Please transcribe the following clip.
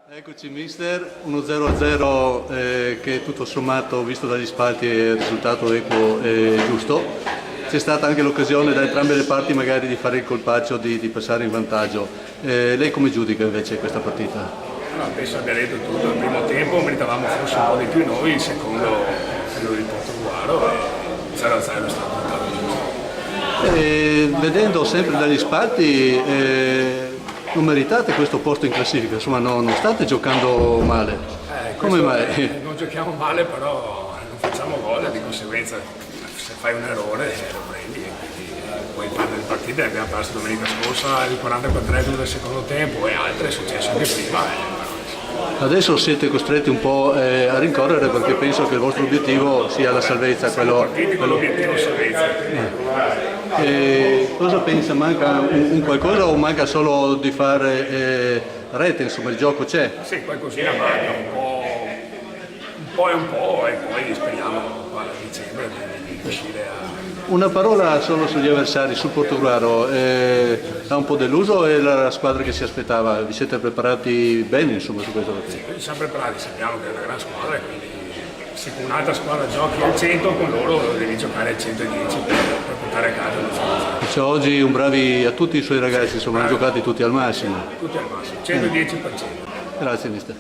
Eccoci mister, 1-0 che tutto sommato, visto dagli spalti, è il risultato equo e giusto. C'è stata anche l'occasione da entrambe le parti magari di fare il colpaccio, di passare in vantaggio. Lei come giudica invece questa partita? No, penso abbia detto tutto. Il primo tempo meritavamo forse un po' di più noi, il secondo quello di Portoguaro e 0-0 è stato un risultato giusto. Vedendo sempre dagli spalti, non meritate questo posto in classifica, insomma non state giocando male. Come mai? Non giochiamo male, però non facciamo gol e di conseguenza se fai un errore lo prendi e quindi poi parte delle partite abbiamo perso domenica scorsa il 44esimo del secondo tempo e altre è successo anche prima. Adesso siete costretti un po' a rincorrere perché penso che il vostro obiettivo sia la salvezza. Siamo partiti con l'obiettivo salvezza. Cosa pensa? Manca un qualcosa o manca solo di fare rete? Insomma il gioco c'è? Sì, qualcosina manca, un po' e poi speriamo a dicembre di riuscire a... Una parola solo sugli avversari, sul Portoguaro, ha un po' deluso o è la squadra che si aspettava? Vi siete preparati bene insomma su questo partito? Noi siamo preparati, sappiamo che è una gran squadra, quindi se con un'altra squadra giochi al 100 con loro devi giocare al 110 per portare a casa la squadra. Cioè, oggi un bravi a tutti i suoi ragazzi, insomma hanno giocati tutti al massimo. Tutti al massimo, 110%. Grazie mister.